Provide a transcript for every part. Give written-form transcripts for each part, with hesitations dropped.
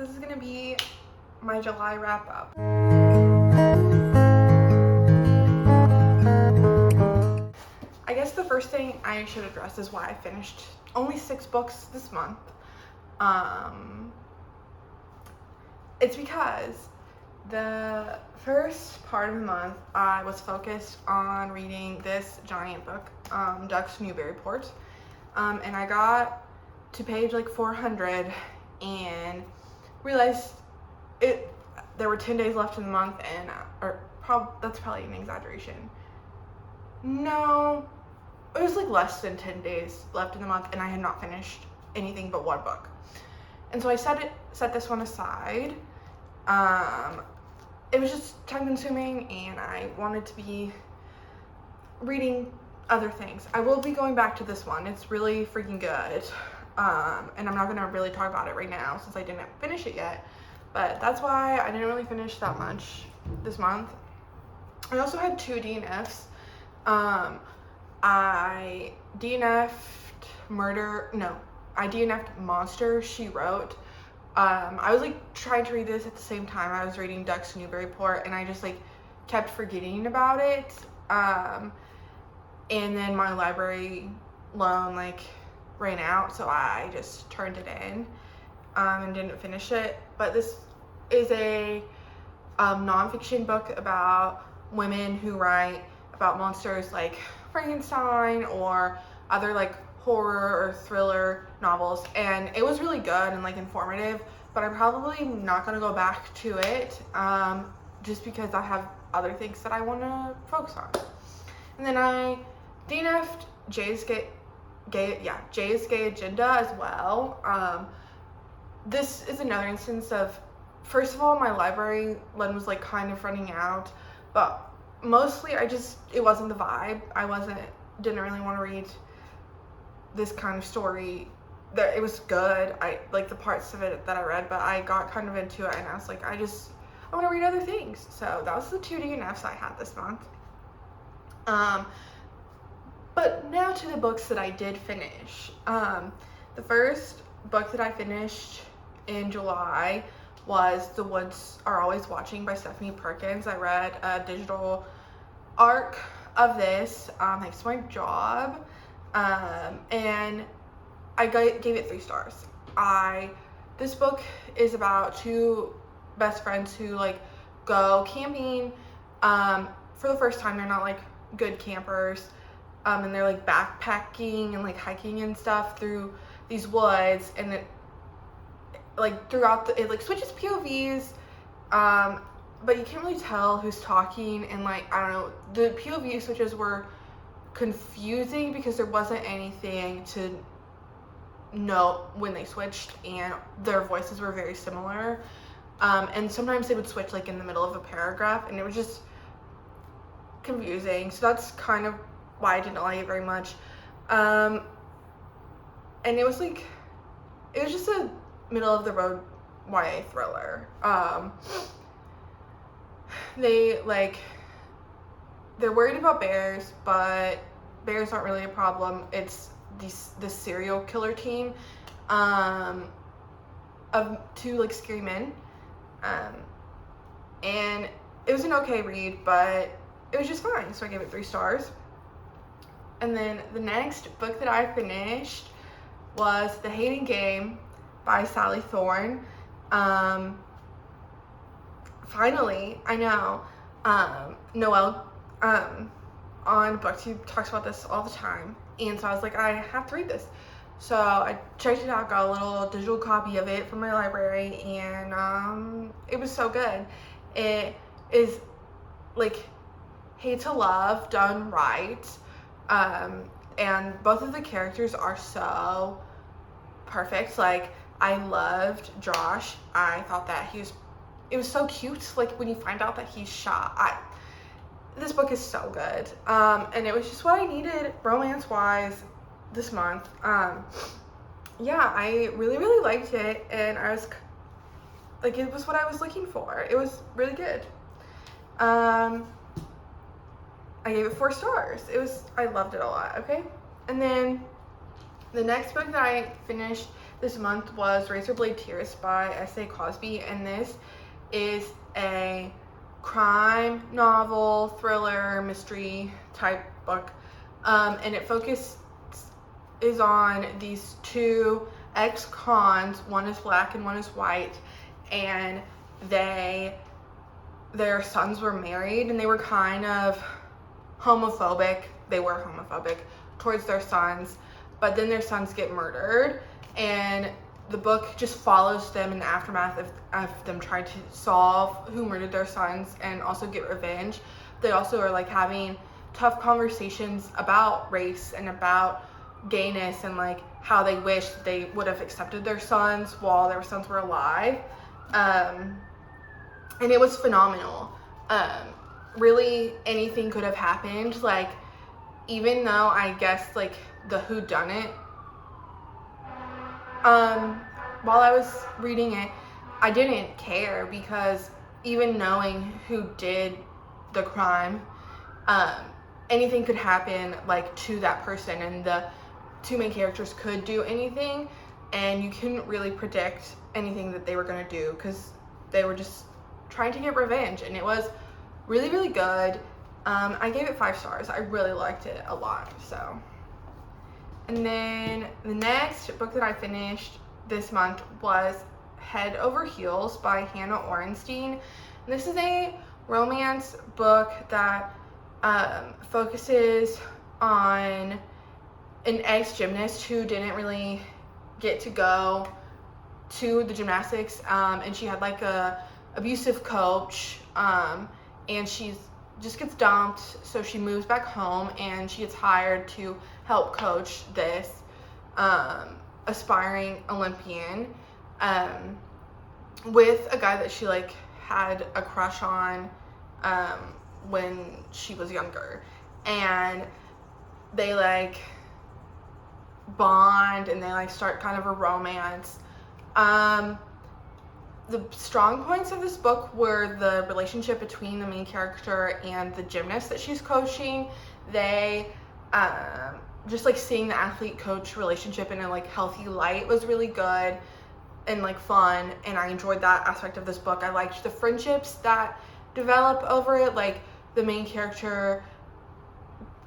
this is gonna be my July wrap up. I guess the first thing I should address is why I finished only 6 books this month. It's because the first part of the month I was focused on reading this giant book, Duck's Newburyport, and I got to page like 400 and realized there were 10 days left in the month, and that's probably an exaggeration. No, it was like less than 10 days left in the month, and I had not finished anything but 1 book. And so I set this one aside. It was just time consuming, and I wanted to be reading other things. I will be going back to this one. It's really freaking good. And I'm not gonna really talk about it right now since I didn't finish it yet, but that's why I didn't really finish that much this month. I also had 2 DNFs. I DNF'd Monster, She Wrote. I was like trying to read this at the same time I was reading Duck's Newburyport, and I just like kept forgetting about it. And then my library loan like ran out, so I just turned it in and didn't finish it. But this is a nonfiction book about women who write about monsters like Frankenstein or other like horror or thriller novels, and it was really good and like informative, but I'm probably not gonna go back to it just because I have other things that I want to focus on. And then I DNF'd Jay's Gay Agenda as well. This is another instance of, first of all, my library loan was like kind of running out, but mostly it wasn't the vibe. Didn't really want to read this kind of story. That it was good. I like the parts of it that I read, but I got kind of into it, and I was like, I want to read other things. So that was the 2 DNFs I had this month. But now to the books that I did finish. The first book that I finished in July was The Woods Are Always Watching by Stephanie Perkins. I read a digital arc of this thanks to my job, and I gave it 3 stars. This book is about 2 best friends who like go camping for the first time. They're not like good campers, and they're like backpacking and like hiking and stuff through these woods, and it like it like switches POVs, but you can't really tell who's talking, and like I don't know, the POV switches were confusing because there wasn't anything to know when they switched, and their voices were very similar, and sometimes they would switch like in the middle of a paragraph, and it was just confusing. So that's kind of why I didn't like it very much. And it was just a middle of the road YA thriller. They're worried about bears, but bears aren't really a problem. It's this serial killer team of 2 like scary men, and it was an okay read, but it was just fine, so I gave it 3 stars. And then the next book that I finished was The Hating Game by Sally Thorne. Finally, I know, Noelle on BookTube talks about this all the time, and so I was like, I have to read this. So I checked it out, got a little digital copy of it from my library, and it was so good. It is like hate to love done right, and both of the characters are so perfect. Like, I loved Josh. I thought that it was so cute, like when you find out that he's shot. This book is so good, and it was just what I needed romance wise this month. Yeah, I really liked it, and I was like, it was what I was looking for. It was really good. I gave it 4 stars. I loved it a lot. Okay, and then the next book that I finished this month was Razorblade Tears by S.A. Cosby, and this is a crime novel, thriller, mystery type book, and it focuses on these two ex-cons. One is black and one is white, and their sons were married, and they were kind of homophobic. They were homophobic towards their sons, but then their sons get murdered, and the book just follows them in the aftermath of them trying to solve who murdered their sons and also get revenge. They also are like having tough conversations about race and about gayness, and like how they wish they would have accepted their sons while their sons were alive. And it was phenomenal. Really, anything could have happened. Like, even though I guess like the whodunit, while I was reading it, I didn't care, because even knowing who did the crime, anything could happen like to that person, and the two main characters could do anything, and you couldn't really predict anything that they were going to do, because they were just trying to get revenge, and it was really, really good. I gave it 5 stars. I really liked it a lot. So, and then the next book that I finished this month was Head Over Heels by Hannah Orenstein. And this is a romance book that focuses on an ex-gymnast who didn't really get to go to the gymnastics, and she had like a abusive coach, and she's just gets dumped, so she moves back home, and she gets hired to help coach this aspiring Olympian, with a guy that she like had a crush on when she was younger, and they like bond, and they like start kind of a romance. The strong points of this book were the relationship between the main character and the gymnast that she's coaching. They just like seeing the athlete coach relationship in a like healthy light was really good and like fun, and I enjoyed that aspect of this book. I liked the friendships that develop over it. Like, the main character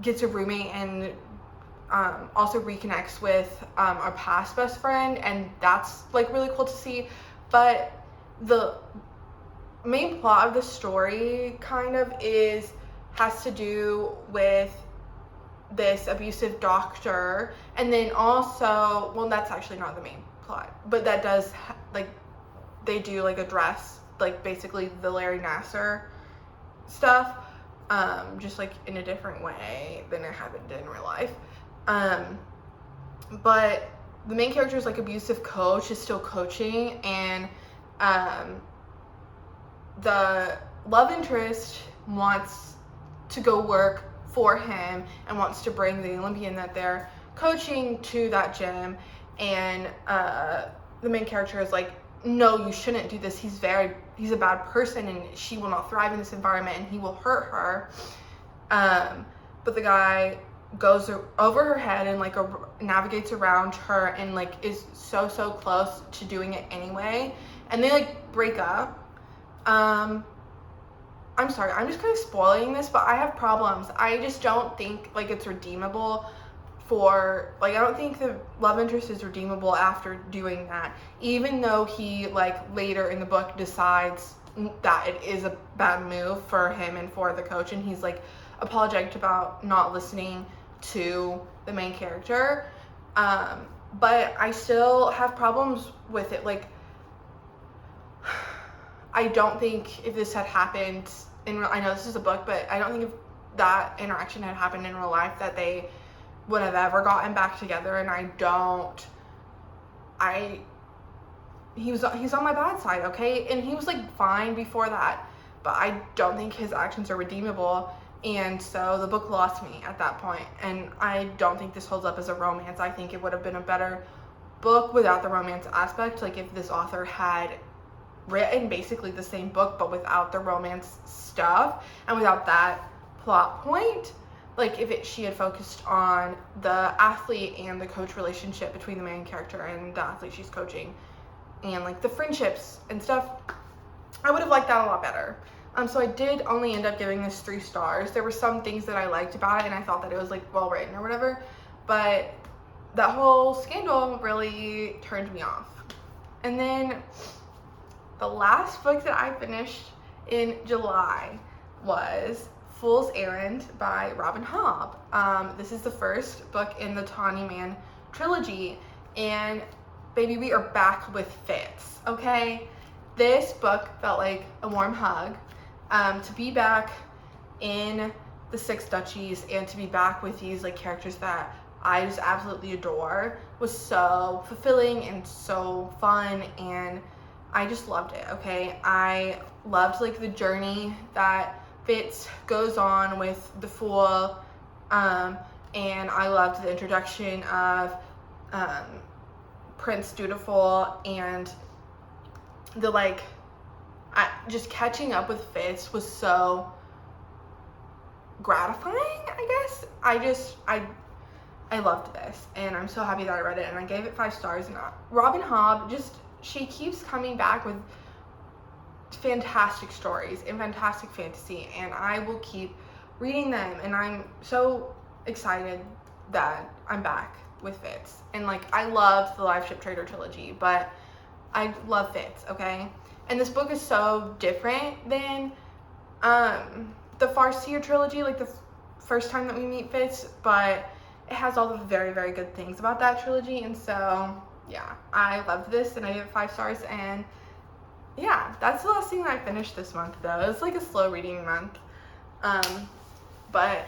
gets a roommate and also reconnects with our past best friend, and that's like really cool to see. But the main plot of the story kind of has to do with this abusive doctor, and then also, well, that's actually not the main plot, but that does like they do like address like basically the Larry Nassar stuff, just like in a different way than it happened in real life. But the main character's like abusive coach is still coaching, and the love interest wants to go work for him and wants to bring the Olympian that they're coaching to that gym, and the main character is like, no, you shouldn't do this. He's a bad person, and she will not thrive in this environment, and he will hurt her. But the guy goes over her head and like navigates around her, and like is so close to doing it anyway, and they like break up. I'm sorry, I'm just kind of spoiling this, but I have problems. I just don't think like it's redeemable for, like, I don't think the love interest is redeemable after doing that, even though he like later in the book decides that it is a bad move for him and for the coach, and he's like apologetic about not listening to the main character. But I still have problems with it. Like, I don't think if this had happened I know this is a book, but I don't think if that interaction had happened in real life that they would have ever gotten back together. And he's on my bad side, okay? And he was like fine before that, but I don't think his actions are redeemable. And so the book lost me at that point, and I don't think this holds up as a romance. I think it would have been a better book without the romance aspect. Like, if this author had written basically the same book but without the romance stuff and without that plot point. like if she had focused on the athlete and the coach relationship between the main character and the athlete she's coaching, and like the friendships and stuff, I would have liked that a lot better. So I did only end up giving this 3 stars. There were some things that I liked about it, and I thought that it was like well written or whatever, but that whole scandal really turned me off. And then the last book that I finished in July was Fool's Errand by Robin Hobb. This is the first book in the Tawny Man trilogy, and baby, we are back with Fitz, okay? This book felt like a warm hug. To be back in the Six Duchies and to be back with these like characters that I just absolutely adore was so fulfilling and so fun, and I just loved it, okay? I loved like the journey that Fitz goes on with the Fool, and I loved the introduction of Prince Dutiful, and the like just catching up with Fitz was so gratifying, I guess. I loved this, and I'm so happy that I read it, and I gave it 5 stars. And Robin Hobb, she keeps coming back with fantastic stories and fantastic fantasy, and I will keep reading them, and I'm so excited that I'm back with Fitz. And like, I loved the Live Ship Trader trilogy, but I love Fitz, okay? And this book is so different than the Farseer trilogy, like the first time that we meet Fitz, but it has all the very, very good things about that trilogy. And so yeah, I loved this, and I gave it 5 stars. And yeah, that's the last thing that I finished this month though. It was like a slow reading month, but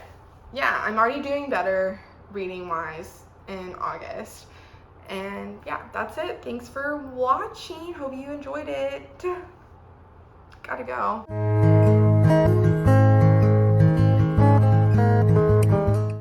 yeah, I'm already doing better reading wise in August. And yeah, that's it. Thanks for watching. Hope you enjoyed it. Gotta go.